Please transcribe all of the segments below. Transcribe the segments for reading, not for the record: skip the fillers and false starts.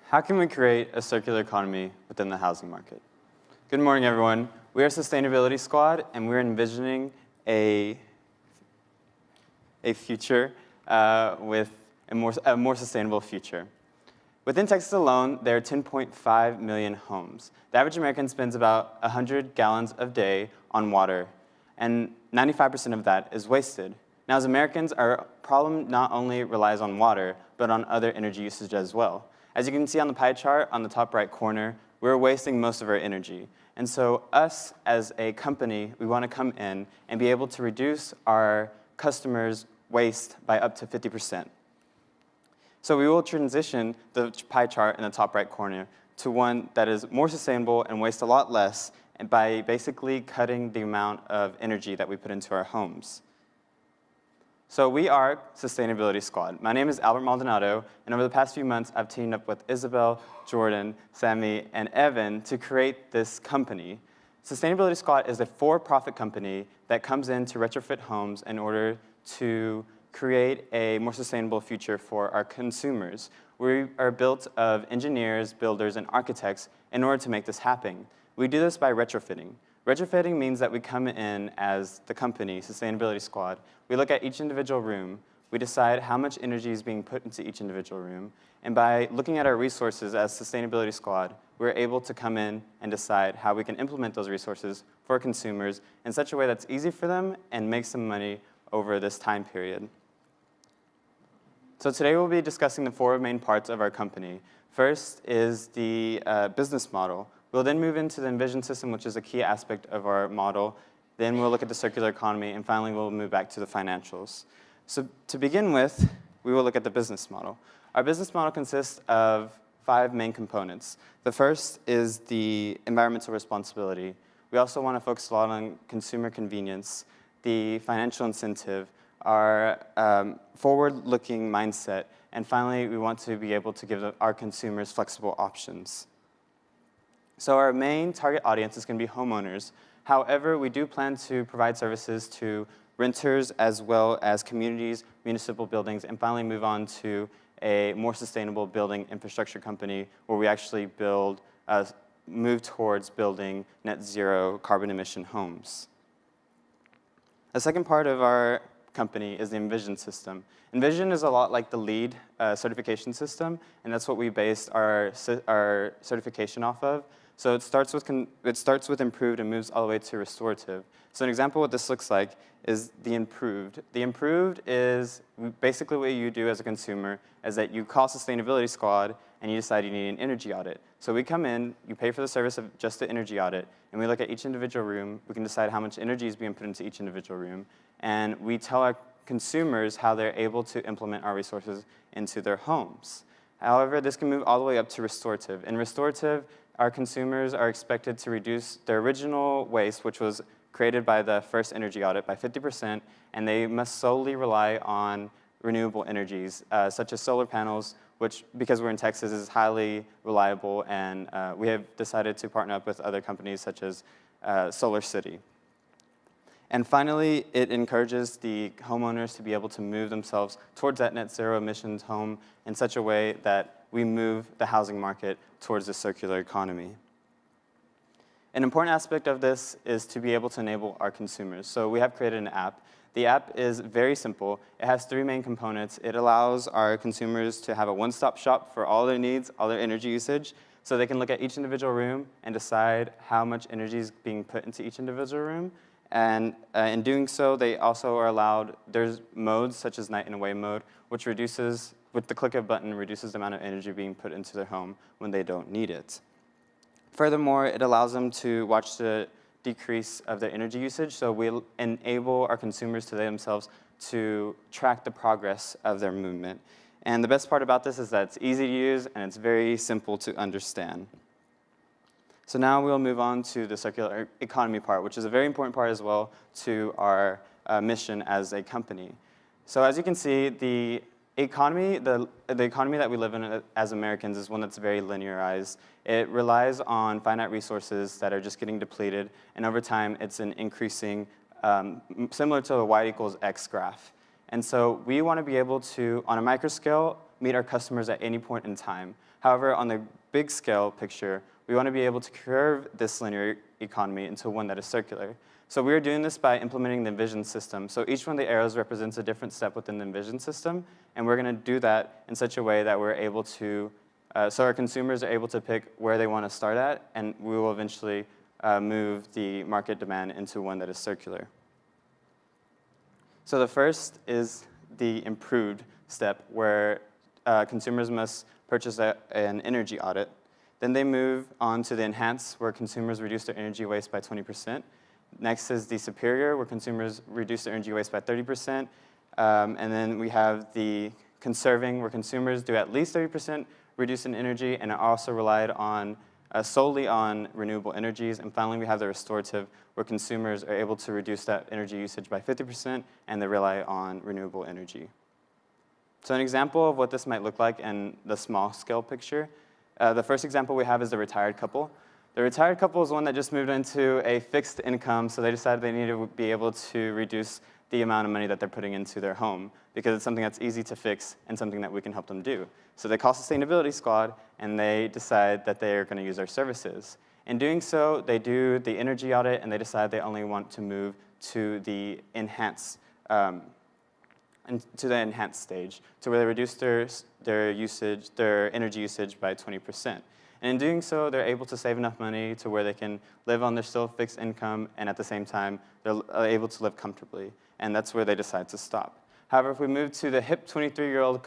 How can we create a circular economy within the housing market? Good morning, everyone. We are Sustainability Squad, and we're envisioning a future with a more sustainable future. Within Texas alone, there are 10.5 million homes. The average American spends about 100 gallons a day on water, and 95% of that is wasted. Now, as Americans, our problem not only relies on water, but on other energy usage as well. As you can see on the pie chart on the top right corner, we're wasting most of our energy. And so us, as a company, we want to come in and be able to reduce our customers' waste by up to 50%. So we will transition the pie chart in the top right corner to one that is more sustainable and wastes a lot less, and by basically cutting the amount of energy that we put into our homes. So we are Sustainability Squad. My name is Albert Maldonado, and over the past few months, I've teamed up with Isabel, Jordan, Sammy, and Evan to create this company. Sustainability Squad is a for-profit company that comes in to retrofit homes in order to create a more sustainable future for our consumers. We are built of engineers, builders, and architects in order to make this happen. We do this by retrofitting. Retrofitting means that we come in as the company, Sustainability Squad. We look at each individual room. We decide how much energy is being put into each individual room. And by looking at our resources as Sustainability Squad, we're able to come in and decide how we can implement those resources for consumers in such a way that's easy for them and makes them money over this time period. So today we'll be discussing the four main parts of our company. First is the business model. We'll then move into the Envision System, which is a key aspect of our model. Then we'll look at the circular economy, and finally we'll move back to the financials. So to begin with, we will look at the business model. Our business model consists of 5 main components. The first is the environmental responsibility. We also want to focus a lot on consumer convenience, the financial incentive, our forward-looking mindset, and finally, we want to be able to give our consumers flexible options. So our main target audience is going to be homeowners. However, we do plan to provide services to renters as well as communities, municipal buildings, and finally move on to a more sustainable building infrastructure company where we actually move towards building net zero carbon emission homes. The second part of our company is the Envision System. Envision is a lot like the LEED certification system, and that's what we based our certification off of. So it starts with improved and moves all the way to restorative. So an example of what this looks like is the improved. The improved is basically what you do as a consumer is that you call Sustainability Squad and you decide you need an energy audit. So we come in, you pay for the service of just the energy audit, and we look at each individual room. We can decide how much energy is being put into each individual room, and we tell our consumers how they're able to implement our resources into their homes. However, this can move all the way up to restorative. In restorative, our consumers are expected to reduce their original waste, which was created by the first energy audit, by 50%, and they must solely rely on renewable energies, such as solar panels, which, because we're in Texas, is highly reliable, and we have decided to partner up with other companies such as Solar City. And finally, it encourages the homeowners to be able to move themselves towards that net zero emissions home in such a way that we move the housing market towards the circular economy. An important aspect of this is to be able to enable our consumers. So we have created an app. The app is very simple. It has 3 main components. It allows our consumers to have a one-stop shop for all their needs, all their energy usage, so they can look at each individual room and decide how much energy is being put into each individual room. And in doing so, they also are allowed, there's modes such as night and away mode, which reduces, with the click of a button, reduces the amount of energy being put into their home when they don't need it. Furthermore, it allows them to watch the decrease of their energy usage, so we'll enable our consumers to themselves to track the progress of their movement. And the best part about this is that it's easy to use and it's very simple to understand. So now we'll move on to the circular economy part, which is a very important part as well to our mission as a company. So as you can see, the economy that we live in as Americans is one that's very linearized. It relies on finite resources that are just getting depleted, and over time it's an increasing, similar to a y equals x graph. And so we want to be able to, on a micro scale, meet our customers at any point in time. However, on the big scale picture, we want to be able to curve this linear economy into one that is circular. So we're doing this by implementing the Envision System. So each one of the arrows represents a different step within the Envision System, and we're going to do that in such a way that we're able to, so our consumers are able to pick where they want to start at, and we will eventually move the market demand into one that is circular. So the first is the improved step, where consumers must purchase an energy audit. Then they move on to the enhanced, where consumers reduce their energy waste by 20%. Next is the superior, where consumers reduce their energy waste by 30%. And then we have the conserving, where consumers do at least 30% reduce in energy and also relied on solely on renewable energies. And finally, we have the restorative, where consumers are able to reduce that energy usage by 50% and they rely on renewable energy. So an example of what this might look like in the small scale picture, the first example we have is the retired couple. The retired couple is one that just moved into a fixed income, so they decided they needed to be able to reduce the amount of money that they're putting into their home because it's something that's easy to fix and something that we can help them do. So they call Sustainability Squad, and they decide that they are going to use our services. In doing so, they do the energy audit, and they decide they only want to move to the enhanced stage, to where they reduce their energy usage by 20%. And in doing so, they're able to save enough money to where they can live on their still fixed income, and at the same time, they're able to live comfortably. And that's where they decide to stop. However, if we move to the hip 23-year-old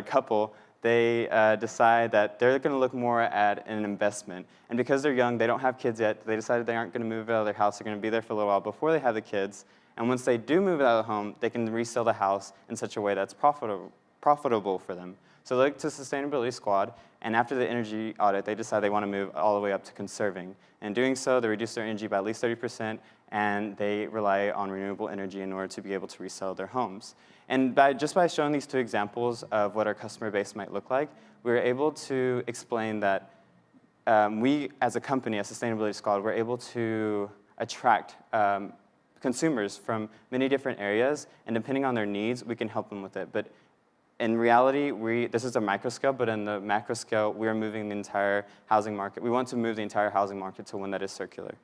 couple, they decide that they're going to look more at an investment. And because they're young, they don't have kids yet, they decided they aren't going to move out of their house. They're going to be there for a little while before they have the kids. And once they do move out of the home, they can resell the house in such a way that's profitable for them. So they look to Sustainability Squad, and after the energy audit, they decide they want to move all the way up to conserving. In doing so, they reduce their energy by at least 30%, and they rely on renewable energy in order to be able to resell their homes. And just by showing these two examples of what our customer base might look like, we were able to explain that we, as a company, as Sustainability Squad, we're able to attract consumers from many different areas, and depending on their needs, we can help them with it. But in reality, this is a micro scale, but in the macro scale, we are moving the entire housing market. We want to move the entire housing market to one that is circular.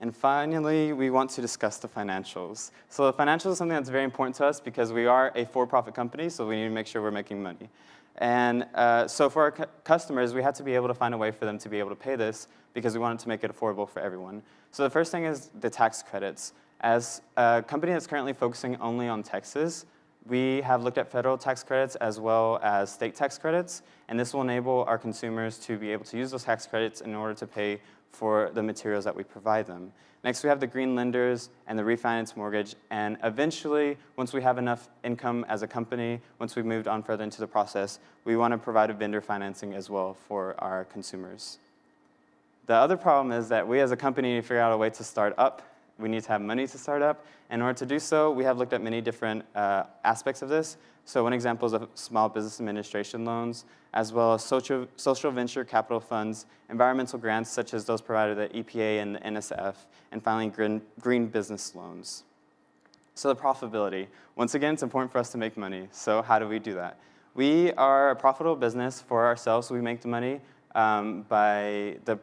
And finally, we want to discuss the financials. So the financials is something that's very important to us because we are a for-profit company, so we need to make sure we're making money. And so for our customers, we had to be able to find a way for them to be able to pay this because we wanted to make it affordable for everyone. So the first thing is the tax credits. As a company that's currently focusing only on Texas, we have looked at federal tax credits as well as state tax credits, and this will enable our consumers to be able to use those tax credits in order to pay for the materials that we provide them. Next, we have the green lenders and the refinance mortgage, and eventually, once we have enough income as a company, once we've moved on further into the process, we want to provide a vendor financing as well for our consumers. The other problem is that we as a company need to figure out a way to start up. We need to have money to start up. In order to do so, we have looked at many different aspects of this. So one example is of small business administration loans, as well as social venture capital funds, environmental grants such as those provided by the EPA and the NSF, and finally green business loans. So the profitability. Once again, it's important for us to make money. So how do we do that? We are a profitable business for ourselves, so we make the money by the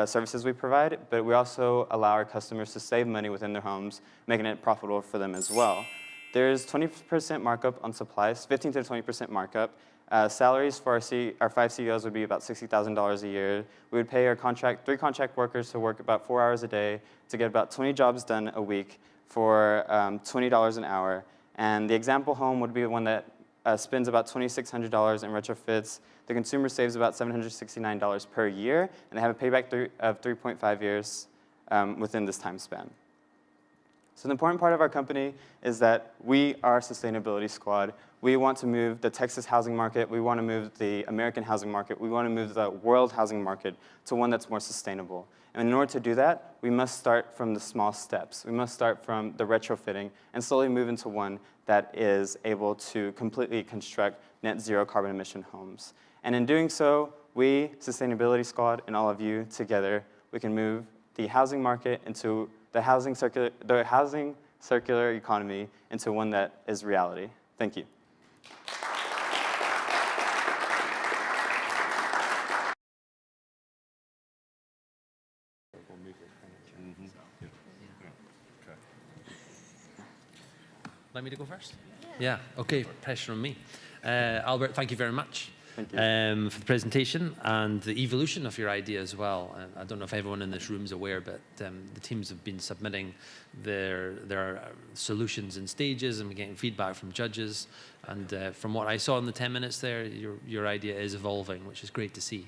services we provide, but we also allow our customers to save money within their homes, making it profitable for them as well. There's 20% markup on supplies, 15 to 20% markup. Salaries for our 5 CEOs would be about $60,000 a year. We would pay our 3 contract workers to work about 4 hours a day to get about 20 jobs done a week for $20 an hour. And the example home would be one that spends about $2,600 in retrofits. The consumer saves about $769 per year, and they have a payback of 3.5 years within this time span. So the important part of our company is that we are Sustainability Squad. We want to move the Texas housing market. We want to move the American housing market. We want to move the world housing market to one that's more sustainable. And in order to do that, we must start from the small steps. We must start from the retrofitting and slowly move into one that is able to completely construct net zero carbon emission homes. And in doing so, we, Sustainability Squad, and all of you together, we can move the housing market into the housing circular economy into one that is reality. Thank you. Like me to go first? Yeah, okay, pressure on me. Albert, thank you very much. Thank you. For the presentation and the evolution of your idea as well. I don't know if everyone in this room is aware, but the teams have been submitting their solutions in stages, and we're getting feedback from judges. And from what I saw in the 10 minutes there, your idea is evolving, which is great to see.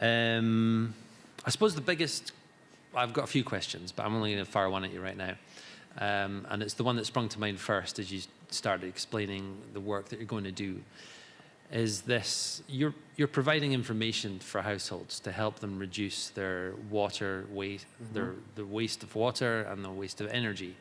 I suppose the biggest, I've got a few questions, but I'm only going to fire one at you right now. And it's the one that sprung to mind first as you started explaining the work that you're going to do. Is this, you're providing information for households to help them reduce their water waste, the waste of water and the waste of energy.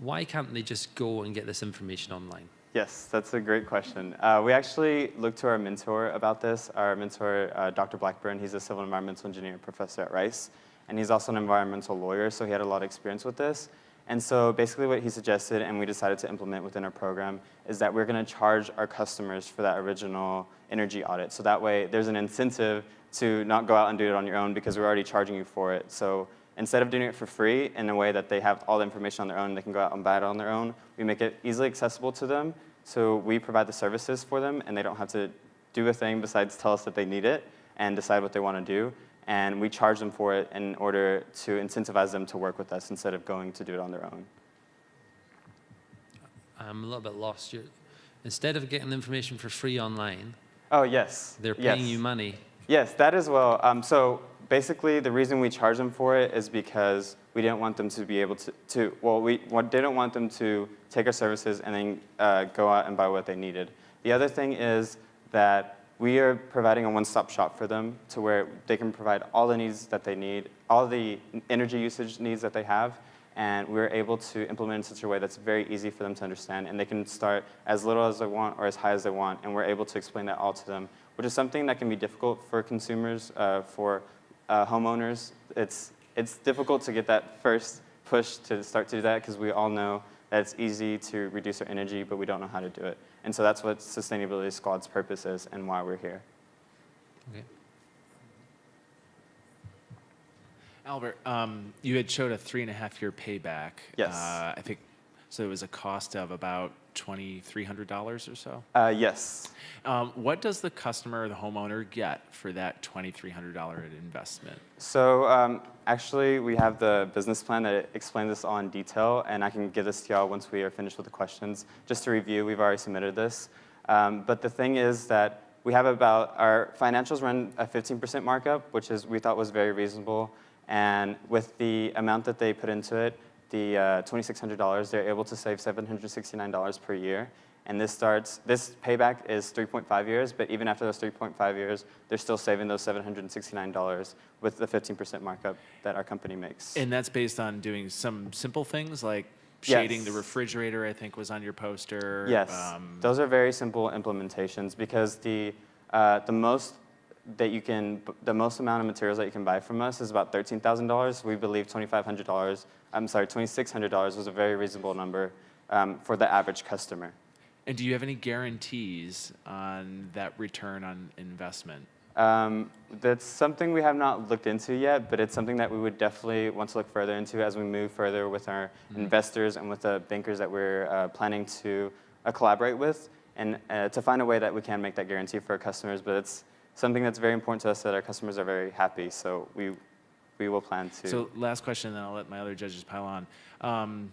Why can't they just go and get this information online? Yes, that's a great question. We actually looked to our mentor about this. Our mentor, Dr. Blackburn, he's a civil environmental engineer professor at Rice, and he's also an environmental lawyer, so he had a lot of experience with this. And so basically what he suggested, and we decided to implement within our program, is that we're going to charge our customers for that original energy audit. So that way there's an incentive to not go out and do it on your own because we're already charging you for it. So instead of doing it for free in a way that they have all the information on their own, they can go out and buy it on their own, we make it easily accessible to them. So we provide the services for them, and they don't have to do a thing besides tell us that they need it and decide what they want to do. And we charge them for it in order to incentivize them to work with us instead of going to do it on their own. I'm a little bit lost. Instead of getting the information for free online, oh, yes. They're paying you money. Yes, that as well. So basically, the reason we charge them for it is because we didn't want them to be able we didn't want them to take our services and then go out and buy what they needed. The other thing is that we are providing a one-stop shop for them to where they can provide all the needs that they need, all the energy usage needs that they have, and we're able to implement in such a way that's very easy for them to understand, and they can start as little as they want or as high as they want, and we're able to explain that all to them, which is something that can be difficult for consumers, for homeowners. It's difficult to get that first push to start to do that because we all know that it's easy to reduce our energy, but we don't know how to do it. And so that's what Sustainability Squad's purpose is and why we're here. Okay. Albert, you had showed a 3.5-year payback. Yes. I think, so it was a cost of about $2,300 or so? Yes. What does the customer or the homeowner get for that $2,300 investment? So actually, we have the business plan that explains this all in detail, and I can give this to y'all once we are finished with the questions. Just to review, we've already submitted this. But the thing is that we have our financials run a 15% markup, which we thought was very reasonable. And with the amount that they put into it, the $2,600, they're able to save $769 per year. And this payback is 3.5 years, but even after those 3.5 years, they're still saving those $769 with the 15% markup that our company makes. And that's based on doing some simple things like shading the refrigerator, I think was on your poster. Yes, those are very simple implementations because the most amount of materials that you can buy from us is about $13,000. We believe $2,600 was a very reasonable number for the average customer. And do you have any guarantees on that return on investment? That's something we have not looked into yet, but it's something that we would definitely want to look further into as we move further with our investors and with the bankers that we're planning to collaborate with, and to find a way that we can make that guarantee for our customers. But it's something that's very important to us that our customers are very happy, so we will plan to. So last question, and then I'll let my other judges pile on.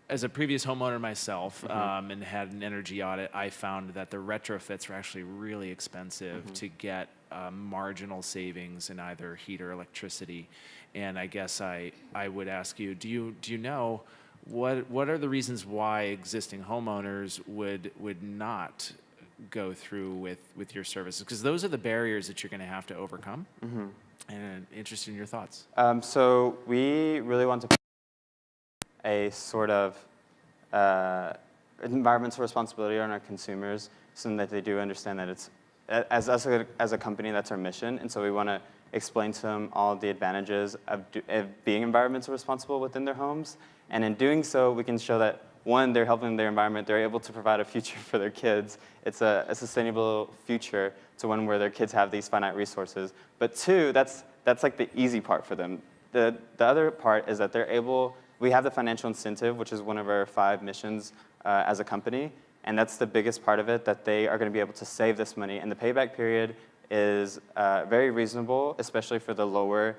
As a previous homeowner myself and had an energy audit, I found that the retrofits were actually really expensive to get marginal savings in either heat or electricity. And I guess I would ask you, do you know what are the reasons why existing homeowners would not go through with your services? Because those are the barriers that you're going to have to overcome. And I'm interested in your thoughts. So we really want to a sort of environmental responsibility on our consumers so that they do understand that it's, as us as a company, that's our mission. And so we want to explain to them all the advantages of being environmentally responsible within their homes. And in doing so, we can show that, one, they're helping their environment, they're able to provide a future for their kids. It's a sustainable future to one where their kids have these finite resources. But two, that's like the easy part for them. The other part is that they're able we have the financial incentive, which is one of our 5 missions as a company, and that's the biggest part of it, that they are going to be able to save this money. And the payback period is very reasonable, especially for the lower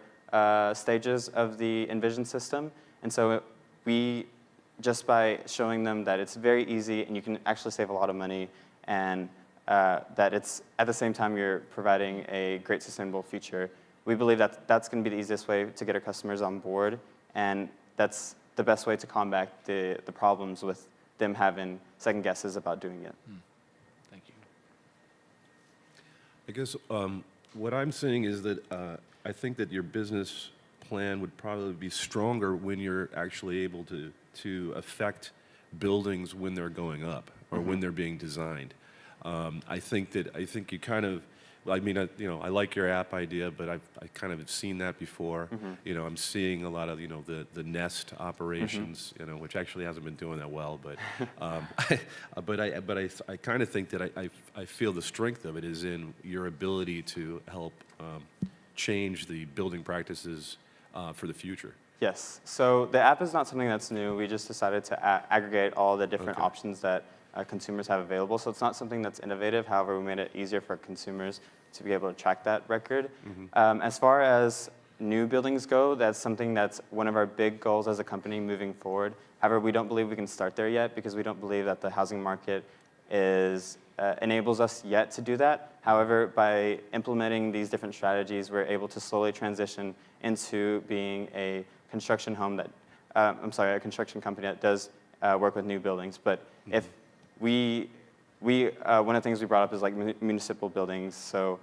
stages of the Envision system. And so we, just by showing them that it's very easy and you can actually save a lot of money, and that it's, at the same time, you're providing a great sustainable future, we believe that that's going to be the easiest way to get our customers on board, and that's the best way to combat the problems with them having second guesses about doing it. Thank you. I guess what I'm saying is that I think that your business plan would probably be stronger when you're actually able to affect buildings when they're going up or when they're being designed. I think you kind of, I mean, I like your app idea, but I kind of have seen that before. I'm seeing a lot of, the Nest operations, which actually hasn't been doing that well, but I kind of think that I feel the strength of it is in your ability to help change the building practices for the future. Yes. So the app is not something that's new. We just decided to aggregate all the different options that consumers have available. So it's not something that's innovative. However, we made it easier for consumers to be able to track that record. As far as new buildings go, that's something that's one of our big goals as a company moving forward. However, we don't believe we can start there yet because we don't believe that the housing market enables us yet to do that. However, by implementing these different strategies, we're able to slowly transition into being a construction a construction company that does work with new buildings. But if one of the things we brought up is like municipal buildings. So,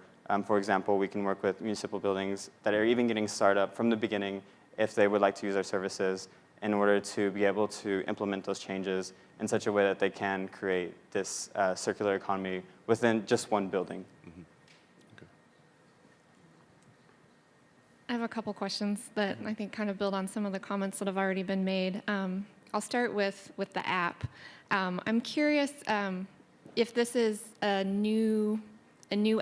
for example, we can work with municipal buildings that are even getting started from the beginning if they would like to use our services in order to be able to implement those changes in such a way that they can create this circular economy within just one building. Okay. I have a couple questions that I think kind of build on some of the comments that have already been made. I'll start with the app. I'm curious if this is a new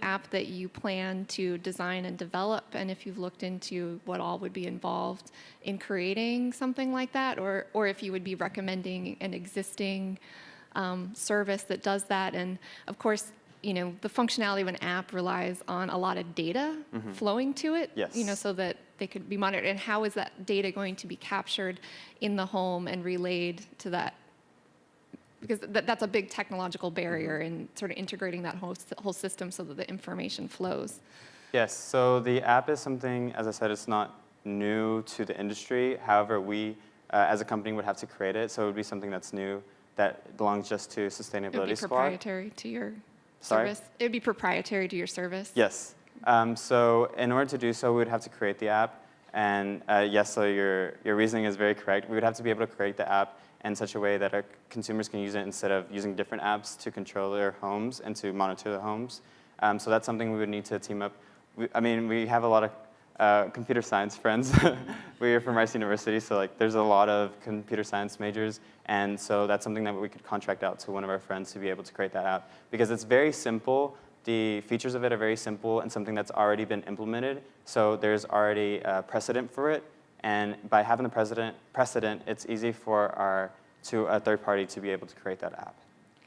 app that you plan to design and develop, and if you've looked into what all would be involved in creating something like that, or if you would be recommending an existing service that does that. And of course, the functionality of an app relies on a lot of data flowing to it, Yes. so that they could be monitored. And how is that data going to be captured in the home and relayed to that? Because that's a big technological barrier in sort of integrating that whole system so that the information flows. Yes, so the app is something, as I said, it's not new to the industry. However, we, as a company, would have to create it. So it would be something that's new that belongs just to Sustainability It would be Squad. proprietary to your service? It would be proprietary to your service? Yes. So in order to do so, we would have to create the app. And yes, so your reasoning is very correct. We would have to be able to create the app in such a way that our consumers can use it instead of using different apps to control their homes and to monitor their homes. So that's something we would need to team up. We have a lot of computer science friends. We're from Rice University, so there's a lot of computer science majors, and so that's something that we could contract out to one of our friends to be able to create that app, because it's very simple. The features of it are very simple and something that's already been implemented, so there's already a precedent for it. And by having the precedent, it's easy for a third party to be able to create that app.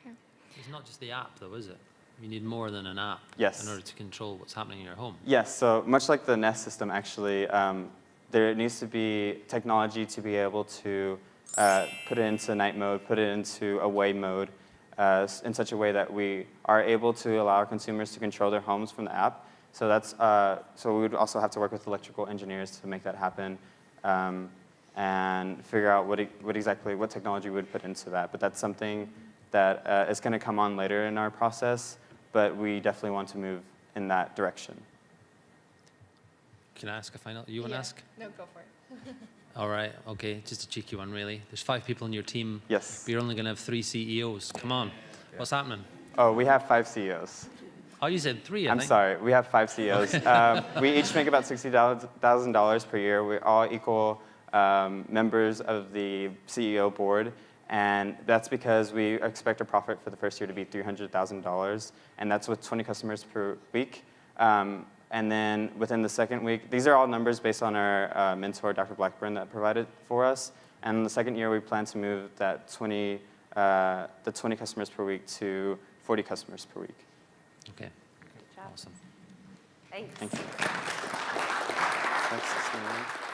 Okay. It's not just the app, though, is it? You need more than an app in order to control what's happening in your home. Yes, so much like the Nest system, actually, there needs to be technology to be able to put it into night mode, put it into away mode, in such a way that we are able to allow our consumers to control their homes from the app. So so we would also have to work with electrical engineers to make that happen. And figure out what technology we would put into that. But that's something that is going to come on later in our process, but we definitely want to move in that direction. Can I ask a final? You want to ask? No, go for it. All right, okay, just a cheeky one, really. There's 5 people in your team. Yes. But you're only going to have 3 CEOs. Come on, what's happening? Oh, we have 5 CEOs. Oh, you said 3, I I'm think. sorry, we have 5 CEOs. We each make about $60,000 per year. We're all equal members of the CEO board, and that's because we expect our profit for the first year to be $300,000, and that's with 20 customers per week. And then within the second week, these are all numbers based on our mentor, Dr. Blackburn, that provided for us. And in the second year, we plan to move the 20 customers per week to 40 customers per week. Okay. Good job. Awesome. Thanks. Thank you. That's